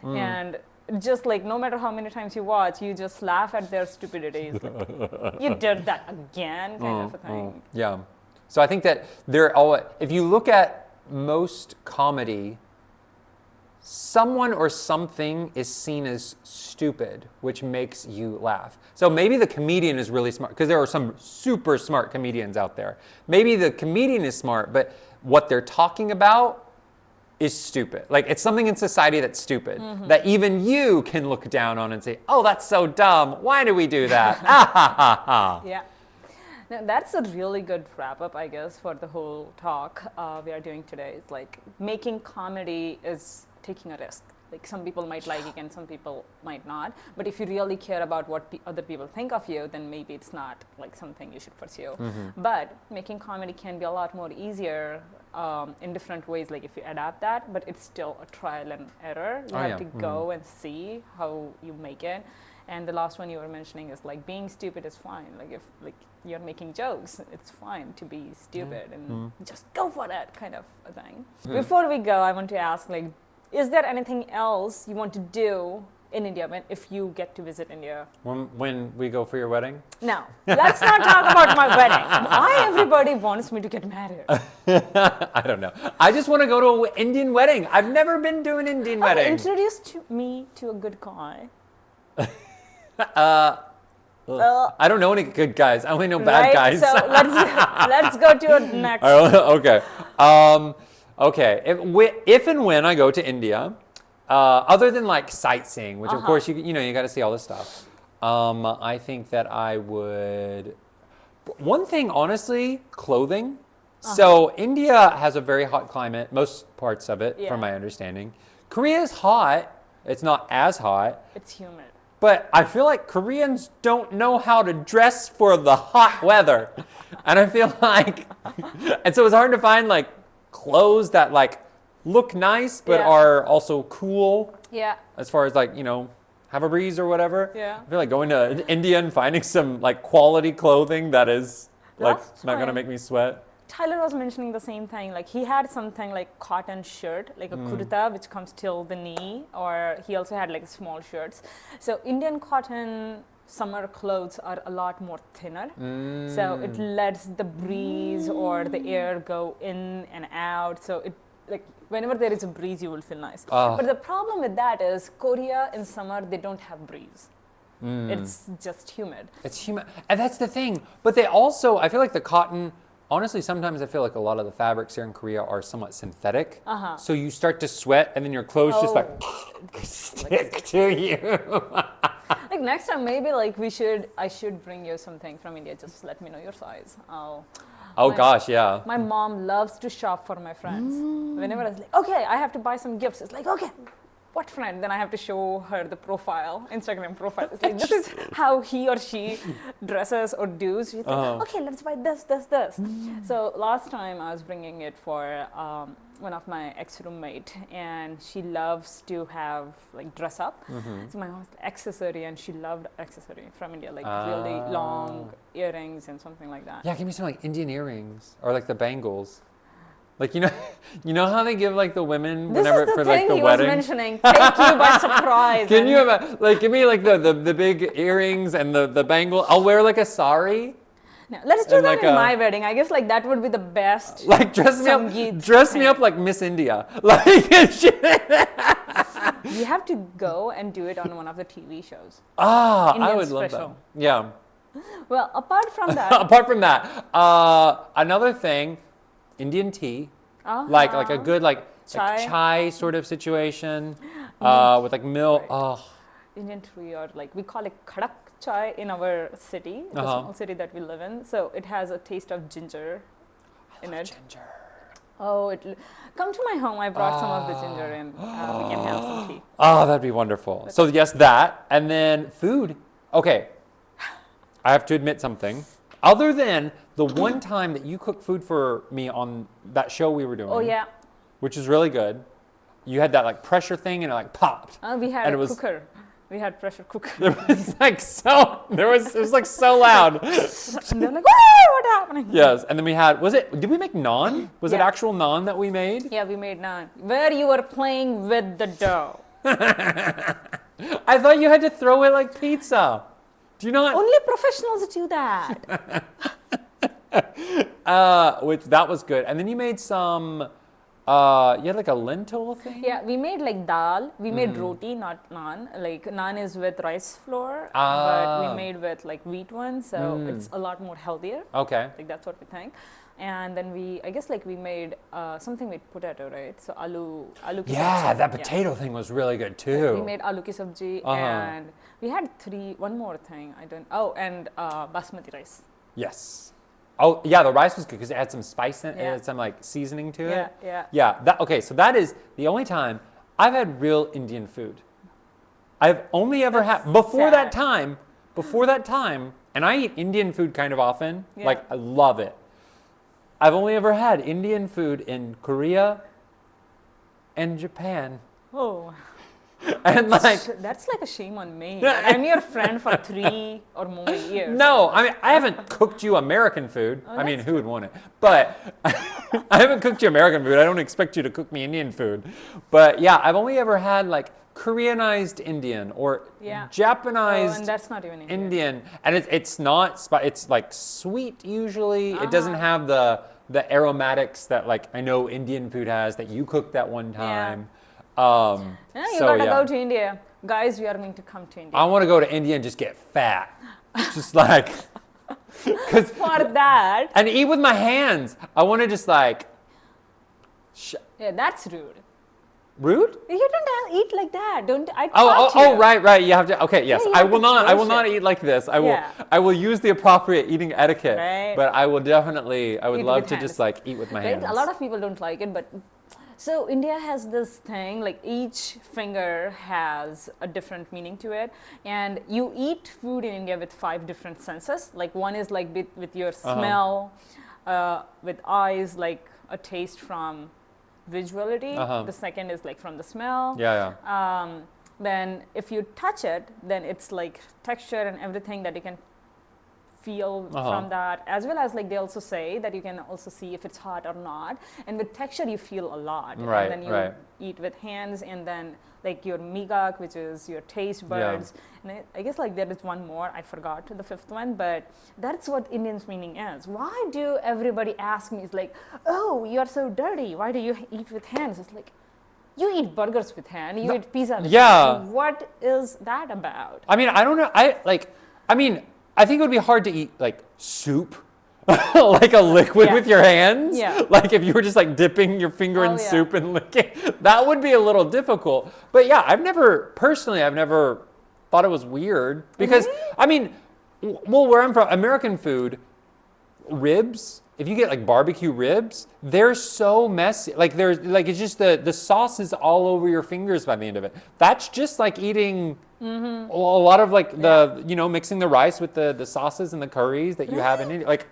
And just like no matter how many times you watch, you just laugh at their stupidities. Like, you did that again, kind of a thing. Yeah. So I think that if you look at most comedy, someone or something is seen as stupid, which makes you laugh. So maybe the comedian is really smart, because there are some super smart comedians out there. Maybe the comedian is smart, but what they're talking about is stupid. Like, it's something in society that's stupid, that even you can look down on and say, oh, that's so dumb. Why do we do that? Yeah. Now, that's a really good wrap up, I guess, for the whole talk we are doing today. It's like making comedy is taking a risk. Like, some people might like it and some people might not. But if you really care about what other people think of you, then maybe it's not like something you should pursue. But making comedy can be a lot more easier in different ways, like if you adapt that, but it's still a trial and error. You have to go and see how you make it. And the last one you were mentioning is like being stupid is fine. Like if you're making jokes, it's fine to be stupid and just go for it, kind of a thing. Before we go, I want to ask, like, is there anything else you want to do in India if you get to visit India? When we go for your wedding? No, let's not talk about my wedding. Why everybody wants me to get married? I don't know. I just want to go to an Indian wedding. I've never been to an Indian wedding. Introduce me to a good guy. I don't know any good guys. I only know bad guys. So let's go to a next. Okay. Okay. If and when I go to India, other than like sightseeing, which of course you got to see all this stuff. I think that I would. One thing, honestly, clothing. So India has a very hot climate, most parts of it, from my understanding. Korea is hot. It's not as hot. It's humid. But I feel like Koreans don't know how to dress for the hot weather. And I feel like, and so it's hard to find like clothes that like look nice, but are also cool. Yeah. As far as like, have a breeze or whatever. Yeah. I feel like going to India and finding some like quality clothing that is like not going to make me sweat. Tyler was mentioning the same thing. Like he had something like cotton shirt, like a kurta, which comes till the knee, or he also had like small shirts. So Indian cotton summer clothes are a lot more thinner. So it lets the breeze or the air go in and out. So it like whenever there is a breeze, you will feel nice. But the problem with that is Korea in summer, they don't have breeze. It's just humid. It's humid. And that's the thing. But they also, I feel like the cotton, honestly, sometimes I feel like a lot of the fabrics here in Korea are somewhat synthetic. So you start to sweat and then your clothes just like stick to you. Like next time, maybe like I should bring you something from India. Just let me know your size. Gosh, yeah. My mom loves to shop for my friends. Whenever I was like, okay, I have to buy some gifts. It's like, okay, what friend? Then I have to show her the profile, Instagram profile. It's like, this is how he or she dresses or does. She's like, okay, let's buy this. So last time I was bringing it for one of my ex-roommate, and she loves to have like dress up. So my mom's accessory, and she loved accessory from India, like really long earrings and something like that. Yeah, give me some like Indian earrings or like the bangles. Like, you know how they give like the women whenever this is the for thing like the he wedding? was mentioning. Take you by surprise. Can you like give me like the big earrings and the bangle? I'll wear like a sari. No, let's do and that like in my wedding. I guess like that would be the best. Like dress me up like Miss India. Like You have to go and do it on one of the TV shows. I Indian would love that. special. Yeah. Well, apart from that, Apart from that, another thing, Indian tea, like a good like chai sort of situation, with like milk. Right. Indian tea, or like we call it kadak chai in our city, the small city that we live in. So it has a taste of ginger in it. Ginger. Come to my home. I brought some of the ginger, and we can have some tea. Oh, that'd be wonderful. So yes, that, and then food. Okay, I have to admit something. Other than the one time that you cooked food for me on that show we were doing. Oh yeah. Which is really good. You had that like pressure thing and it like popped. We had a cooker. We had pressure cooker. It was like so loud. And they're like, whoa, what's happening? Yes, and then did we make naan? Was it actual naan that we made? Yeah, we made naan. Where you were playing with the dough. I thought you had to throw it like pizza. Do you not? Only professionals do that. Which that was good. And then you made some, you had like a lentil thing? Yeah, we made like dal. We made roti, not naan. Like naan is with rice flour, but we made with like wheat one, so it's a lot more healthier. Okay. Like that's what we think. And then we made something with potato, right? So aloo ki Yeah, sabji. that potato thing was really good too. We made aloo ki sabji, and we had one more thing. And basmati rice. Yes. Oh, yeah, the rice was good because it had some spice in it, Yeah. and some like seasoning to it. Yeah. Yeah, okay, so that is the only time I've had real Indian food. I've only ever had, before that time, and I eat Indian food kind of often, like I love it. I've only ever had Indian food in Korea and Japan. Oh. And like That's like a shame on me. I'm your friend for 3 or more years. No, I mean I haven't cooked you American food. I mean, who would want it? But I haven't cooked you American food. I don't expect you to cook me Indian food. But yeah, I've only ever had like Koreanized Indian or Japanized and that's not even Indian. And it's not it's like sweet usually. It doesn't have the aromatics that like I know Indian food has that you cooked that one time. You gotta go to India. Guys, we are going to come to India. I want to go to India and just get fat. Just like for that. And eat with my hands. I want to just like Yeah, that's rude. Rude? You don't eat like that. Don't I taught you. Oh, right. You have to. Okay, yes. Yeah, I will not eat like this. I will use the appropriate eating etiquette. Right. But I would love to hands. just like eat with my hands. A lot of people don't like it, but so India has this thing, like each finger has a different meaning to it, and you eat food in India with 5 different senses. Like one is like with your smell, with eyes, like a taste from visuality. The second is like from the smell. Then if you touch it, then it's like texture and everything that you can feel from that, as well as like they also say that you can also see if it's hot or not. And with texture, you feel a lot. Right, And then you right. eat with hands, and then like your migak, which is your taste buds. And I guess like there is one more, I forgot the fifth one, but that's what Indian's meaning is. Why do everybody ask me, it's like, oh, you're so dirty, why do you eat with hands? It's like, you eat burgers with hand, you eat pizza with hand. What is that about? I mean, I don't know. I think it would be hard to eat like soup, like a liquid with your hands. Yeah. Like if you were just like dipping your finger in soup and licking, that would be a little difficult. But yeah, I've never thought it was weird because I mean, well, where I'm from, American food, ribs. If you get like barbecue ribs, they're so messy. Like it's just the sauce is all over your fingers by the end of it. That's just like eating a lot of like mixing the rice with the sauces and the curries that you have in India. Like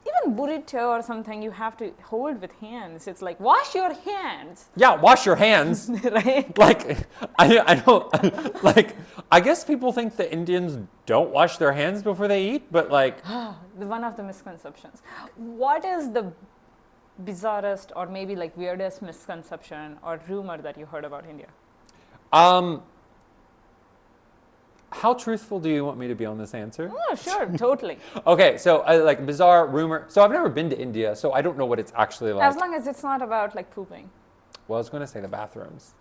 even burrito or something, you have to hold with hands. It's like, wash your hands. Yeah, wash your hands. Right? Like I don't like. I guess people think that Indians don't wash their hands before they eat, but like one of the misconceptions. What is the bizarrest or maybe like weirdest misconception or rumor that you heard about India? How truthful do you want me to be on this answer? Oh, sure, totally. Okay, so like bizarre rumor. So I've never been to India, so I don't know what it's actually like. As long as it's not about like pooping. Well, I was going to say the bathrooms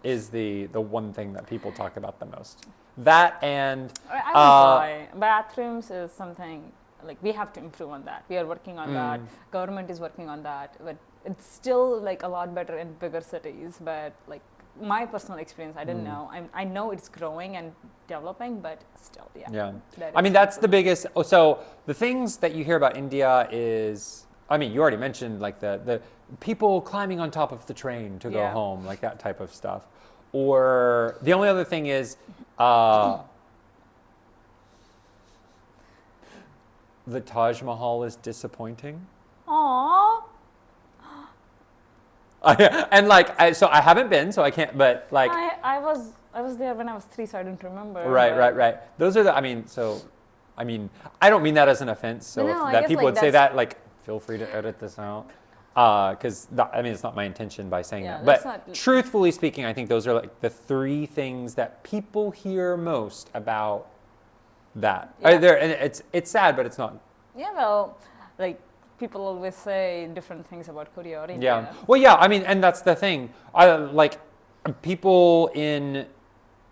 is the one thing that people talk about the most. That and I would lie. Bathrooms is something like we have to improve on that. We are working on that. Government is working on that, but it's still like a lot better in bigger cities. But like my personal experience, I didn't know. I know it's growing and developing, but still, yeah. I mean, that's the biggest. So the things that you hear about India is, I mean, you already mentioned like the people climbing on top of the train to go home, like that type of stuff. Or the only other thing is the Taj Mahal is disappointing. Aww. So I haven't been, so I can't. But like, I was there when I was 3, so I didn't remember. Right. Those are the. I mean, I don't mean that as an offense. So No, if that people like would say that, like, feel free to edit this out. Because it's not my intention by saying that. But truthfully speaking, I think those are like the 3 things that people hear most about that. Yeah. And it's sad, but it's not. Yeah, well, like people always say different things about Korea or India. Yeah. Well, yeah. I mean, and that's the thing. Like people in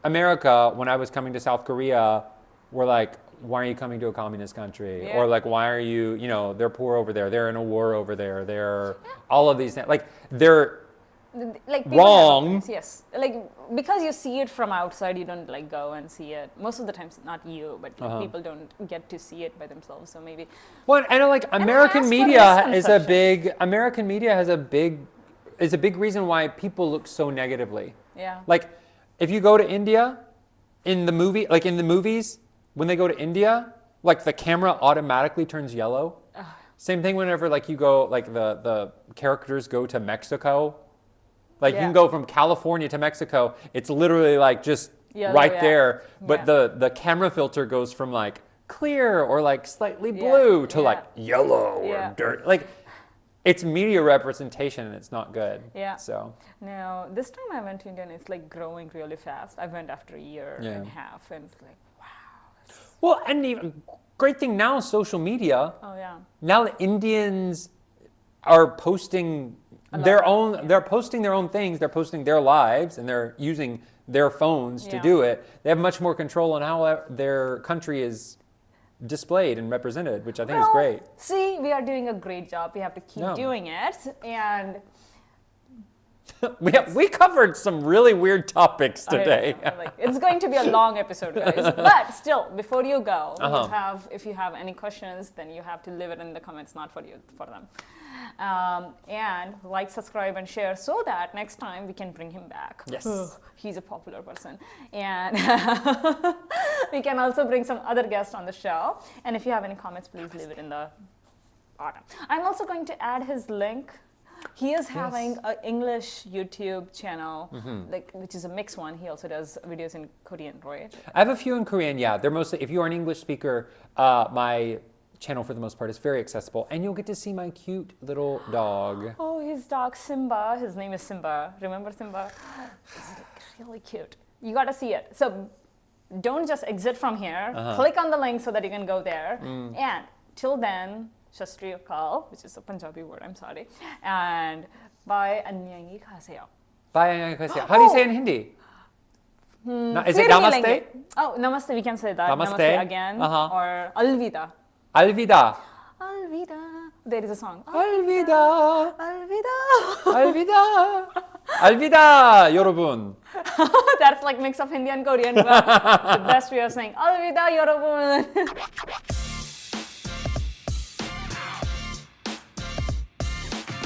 America, when I was coming to South Korea, were like, why are you coming to a communist country? Yeah. Or like, why are you, they're poor over there. They're in a war over there. They're all of these things. Like, they're like wrong. Yes. Like, because you see it from outside, you don't like go and see it. Most of the times, not you, but people don't get to see it by themselves. So maybe. Well, and like American media is a big reason why people look so negatively. Yeah. Like, if you go to India, in the movies, when they go to India, like the camera automatically turns yellow. Same thing whenever like you go, like the characters go to Mexico. Like you can go from California to Mexico. It's literally like just yellow, there. But the camera filter goes from like clear or like slightly blue to like yellow or dirt. Like it's media representation and it's not good. Yeah. So now this time I went to India and it's like growing really fast. I went after a year and a half and it's like, wow. Well, and even great thing now, social media. Oh yeah. Now the Indians are posting their own. They're posting their own things. They're posting their lives, and they're using their phones to do it. They have much more control on how their country is displayed and represented, which I think is great. See, we are doing a great job. We have to keep doing it, and we covered some really weird topics today. Like, it's going to be a long episode, guys. But still, before you go, if you have any questions, then you have to leave it in the comments, not for them. And like, subscribe, and share so that next time we can bring him back. Yes. He's a popular person. And we can also bring some other guests on the show. And if you have any comments, please leave it in the bottom. I'm also going to add his link He is having an English YouTube channel, which is a mixed one. He also does videos in Korean, right? I have a few in Korean, yeah. They're mostly, if you're an English speaker, my channel for the most part is very accessible, and you'll get to see my cute little dog. Oh, his dog Simba. His name is Simba. Remember Simba? He's like really cute. You got to see it. So don't just exit from here. Click on the link so that you can go there. And till then, Shastri Akal, which is a Punjabi word, I'm sorry. And bye, 안녕히 가세요. Bye, 안녕히 가세요. How do you say it in Hindi? Is it namaste? Oh, namaste, we can say that. Namaste. Again. Or alvida. Alvida. Alvida. There is a song. Alvida. Alvida. Alvida. Alvida, 여러분. That's like mix of Hindi and Korean, but the best way of saying Alvida, 여러분.